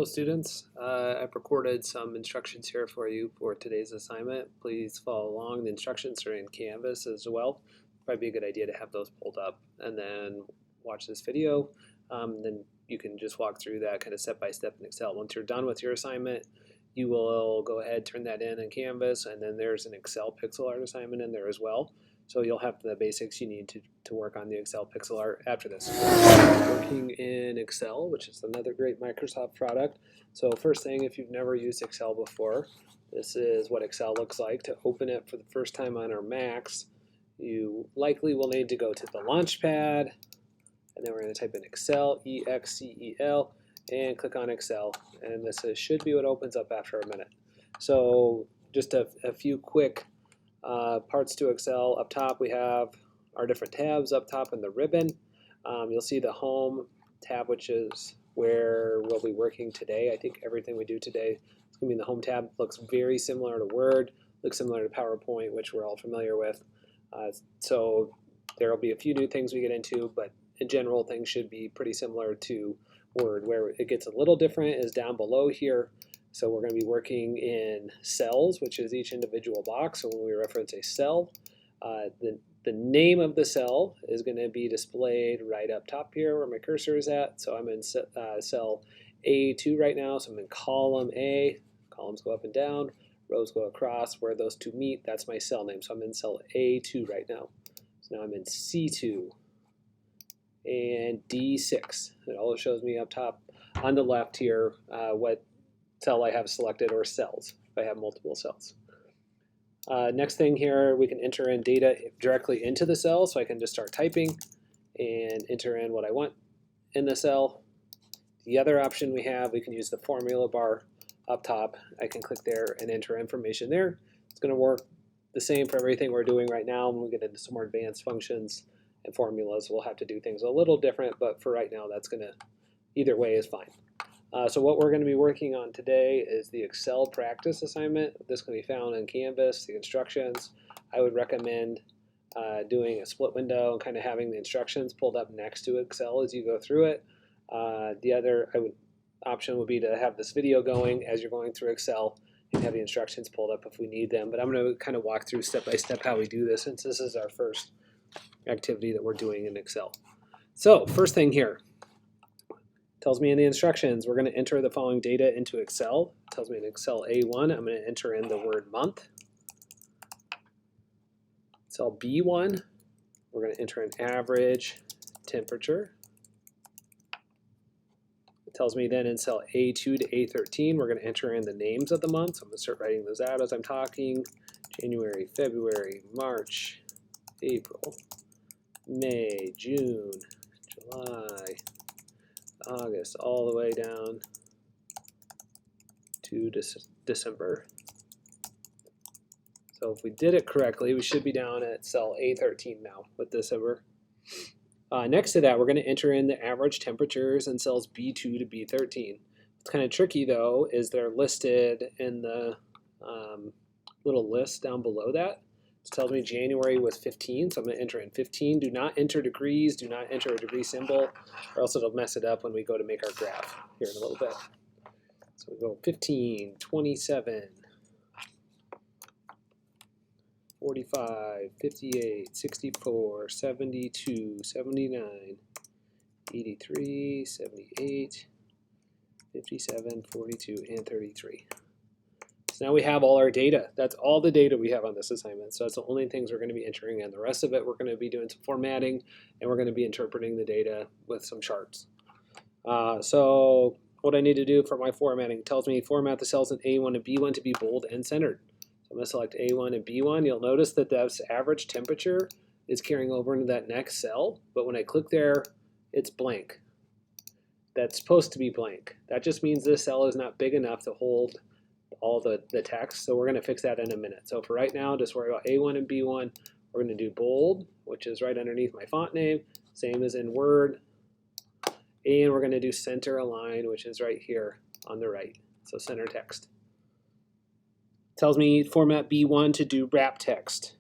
Hello students, I've recorded some instructions here for you for today's assignment. Please follow along. The instructions are in Canvas as well. Probably be a good idea to have those pulled up and then watch this video. Then you can just walk through that kind of step by step in Excel. Once you're done with your assignment, you will go ahead, turn that in Canvas, and then there's an Excel pixel art assignment in there as well. So you'll have the basics you need to work on the Excel pixel art after this. Working in Excel, which is another great Microsoft product. So first thing, if you've never used Excel before, this is what Excel looks like. To open it for the first time on our Macs, you likely will need to go to the Launchpad, and then we're going to type in Excel, E-X-C-E-L, and click on Excel. And this should be what opens up after a minute. So just a few quick parts to Excel. Up top we have our different tabs up top in the ribbon. You'll see the Home tab, which is where we'll be working today. I think everything we do today is going to be in the Home tab. Looks very similar to Word, looks similar to PowerPoint, which we're all familiar with. So there will be a few new things we get into, but in general things should be pretty similar to Word. Where it gets a little different is down below here. So we're going to be working in cells, which is each individual box. So when we reference a cell, the name of the cell is going to be displayed right up top here where my cursor is at. So I'm in cell A2 right now, so I'm in column A. Columns go up and down, rows go across. Where those two meet, that's my cell name. So I'm in cell A2 right now. So now I'm in C2 and D6. It all shows me up top on the left here what cell I have selected, or cells if I have multiple cells. Next thing here, we can enter in data directly into the cell, so I can just start typing and enter in what I want in the cell. The other option we have, we can use the formula bar up top. I can click there and enter information there. It's going to work the same for everything we're doing right now. When we get into some more advanced functions and formulas, we'll have to do things a little different, but for right now, that's going to, either way is fine. So what we're going to be working on today is the Excel practice assignment. This can be found in Canvas, the instructions. I would recommend doing a split window and kind of having the instructions pulled up next to Excel as you go through it. The other option would be to have this video going as you're going through Excel and have the instructions pulled up if we need them. But I'm going to kind of walk through step by step how we do this, since this is our first activity that we're doing in Excel. So first thing here, tells me in the instructions, we're going to enter the following data into Excel. It tells me in Excel A1, I'm going to enter in the word month. Cell B1, we're going to enter an average temperature. It tells me then in cell A2 to A13, we're going to enter in the names of the months. I'm going to start writing those out as I'm talking. January, February, March, April, May, June, July, August, all the way down to December. So if we did it correctly, we should be down at cell A13 now with December. Next to that, we're going to enter in the average temperatures in cells B2 to B13. What's kind of tricky though is they're listed in the little list down below that. It tells me January was 15, so I'm going to enter in 15. Do not enter degrees, do not enter a degree symbol, or else it'll mess it up when we go to make our graph here in a little bit. So we go 15, 27, 45, 58, 64, 72, 79, 83, 78, 57, 42, and 33. So now we have all our data. That's all the data we have on this assignment. So that's the only things we're going to be entering in. The rest of it, we're going to be doing some formatting, and we're going to be interpreting the data with some charts. So what I need to do for my formatting, it tells me format the cells in A1 and B1 to be bold and centered. So I'm going to select A1 and B1. You'll notice that this average temperature is carrying over into that next cell, but when I click there, it's blank. That's supposed to be blank. That just means this cell is not big enough to hold all the text, so we're going to fix that in a minute. So for right now, just worry about A1 and B1. We're going to do bold, which is right underneath my font name, same as in Word. And we're going to do center align, which is right here on the right, so center text. It tells me format B1 to do wrap text.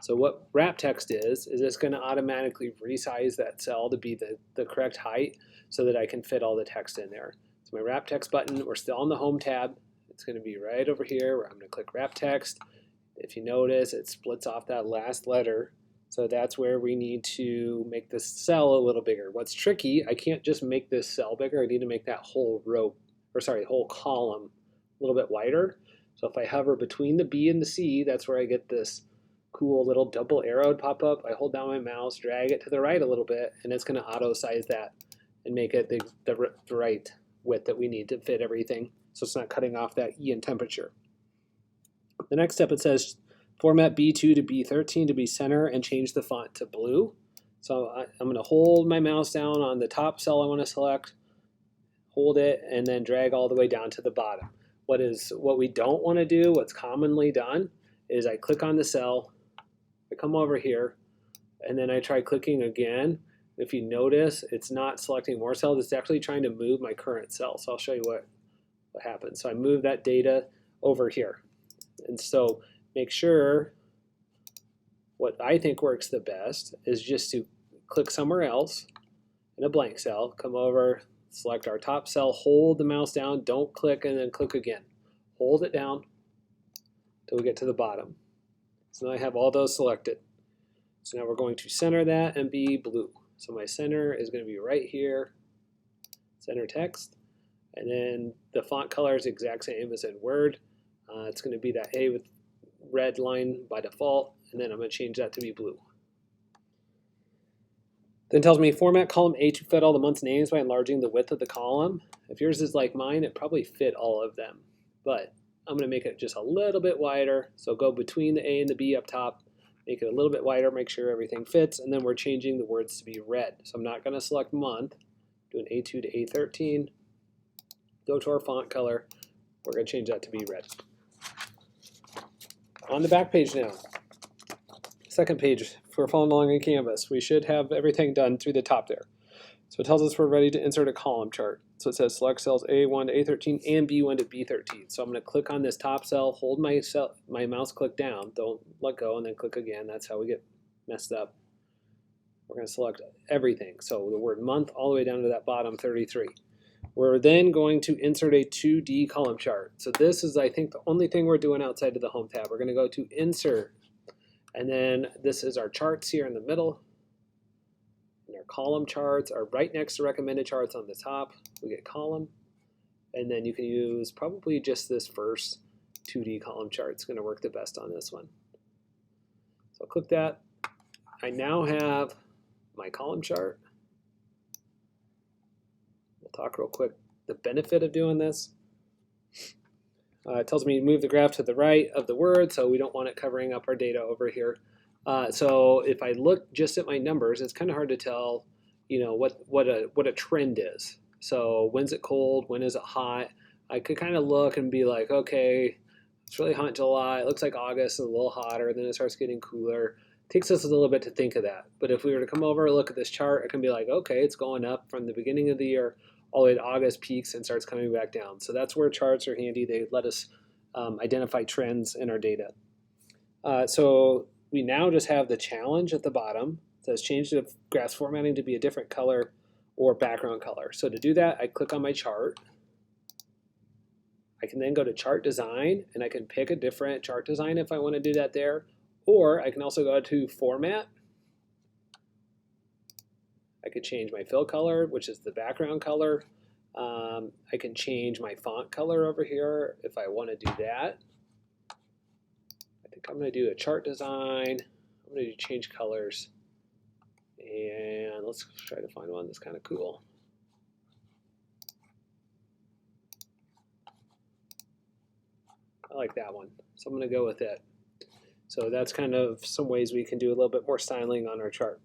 So what wrap text is it's going to automatically resize that cell to be the correct height so that I can fit all the text in there. So So my wrap text button, we're still on the home tab. It's going to be right over here where I'm going to click wrap text. If you notice, it splits off that last letter. So that's where we need to make this cell a little bigger. What's tricky, I can't just make this cell bigger. I need to make that whole row, or sorry, whole column a little bit wider. So if I hover between the B and the C, that's where I get this cool little double arrow pop up. I hold down my mouse, drag it to the right a little bit, and it's going to auto size that and make it the right width that we need to fit everything. So it's not cutting off that E in temperature. The next step, it says format B2 to B13 to be center and change the font to blue. So I'm going to hold my mouse down on the top cell I want to select, hold it, and then drag all the way down to the bottom. What we don't want to do, what's commonly done, is I click on the cell, I come over here, and then I try clicking again. If you notice, it's not selecting more cells, it's actually trying to move my current cell. So I'll show you what happens. So I move that data over here. And so make sure, what I think works the best is just to click somewhere else in a blank cell, come over, select our top cell, hold the mouse down, don't click and then click again. Hold it down until we get to the bottom. So now I have all those selected. So now we're going to center that and be blue. So my center is going to be right here, center text, and then the font color is the exact same as in Word. It's going to be that A with red line by default, and then I'm going to change that to be blue. Then it tells me format column A to fit all the month's names by enlarging the width of the column. If yours is like mine, it probably fit all of them, but I'm going to make it just a little bit wider. So go between the A and the B up top, make it a little bit wider, make sure everything fits, and then we're changing the words to be red. So I'm not going to select month, do an A2 to A13, go to our font color, we're going to change that to be red. On the back page now, second page, if we're following along in Canvas, we should have everything done through the top there. So it tells us we're ready to insert a column chart. So it says select cells A1 to A13 and B1 to B13. So I'm going to click on this top cell, hold my mouse click down, don't let go, and then click again. That's how we get messed up. We're going to select everything. So the word month all the way down to that bottom 33. We're then going to insert a 2D column chart. So this is, I think, the only thing we're doing outside of the Home tab. We're going to go to Insert, and then this is our charts here in the middle. And our column charts are right next to recommended charts on the top. We get column, and then you can use probably just this first 2D column chart. It's going to work the best on this one. So I'll click that. I now have my column chart. Talk real quick the benefit of doing this. It tells me to move the graph to the right of the word, so we don't want it covering up our data over here. So if I look just at my numbers, it's kind of hard to tell, what a trend is. So when's it cold? When is it hot? I could kind of look and be like, okay, it's really hot in July. It looks like August is a little hotter. Then it starts getting cooler. It takes us a little bit to think of that. But if we were to come over and look at this chart, I can be like, okay, it's going up from the beginning of the year all the way to August, peaks and starts coming back down. So that's where charts are handy. They let us identify trends in our data. So we now just have the challenge at the bottom. It says change the graphs formatting to be a different color or background color. So to do that, I click on my chart. I can then go to chart design, and I can pick a different chart design if I want to do that there. Or I can also go to format. I could change my fill color, which is the background color. I can change my font color over here if I want to do that. I think I'm going to do a chart design. I'm going to do change colors. And let's try to find one that's kind of cool. I like that one, so I'm going to go with it. So that's kind of some ways we can do a little bit more styling on our chart.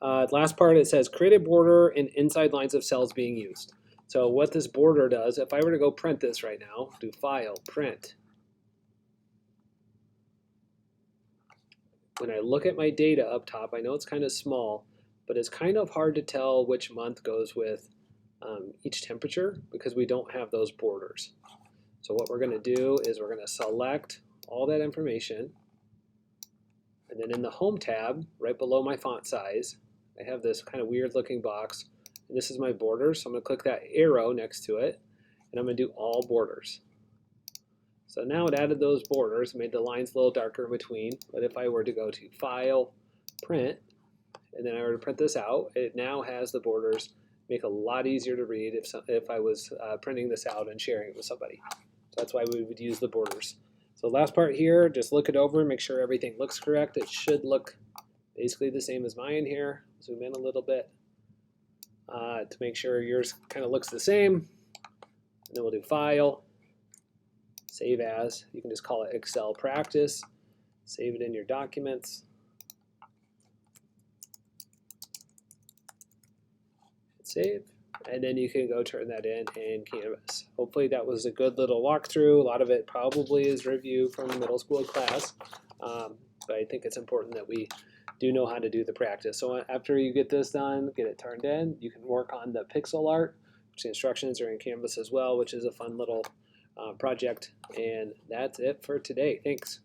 Last part, it says create a border and inside lines of cells being used. So what this border does, if I were to go print this right now, do File, Print. When I look at my data up top, I know it's kind of small, but it's kind of hard to tell which month goes with each temperature because we don't have those borders. So what we're going to do is we're going to select all that information, and then in the Home tab, right below my font size, I have this kind of weird looking box, and this is my border, so I'm going to click that arrow next to it, and I'm going to do all borders. So now it added those borders, made the lines a little darker in between, but if I were to go to File, Print, and then I were to print this out, it now has the borders, make it a lot easier to read if I was printing this out and sharing it with somebody. So that's why we would use the borders. So last part here, just look it over, make sure everything looks correct. It should look basically the same as mine here. Zoom in a little bit to make sure yours kind of looks the same. And then we'll do File, Save As. You can just call it Excel Practice. Save it in your documents. Save. And then you can go turn that in Canvas. Hopefully that was a good little walkthrough. A lot of it probably is review from the middle school class, but I think it's important that we do know how to do the practice. So after you get this done, get it turned in, you can work on the pixel art, which the instructions are in Canvas as well, which is a fun little project. And that's it for today. Thanks.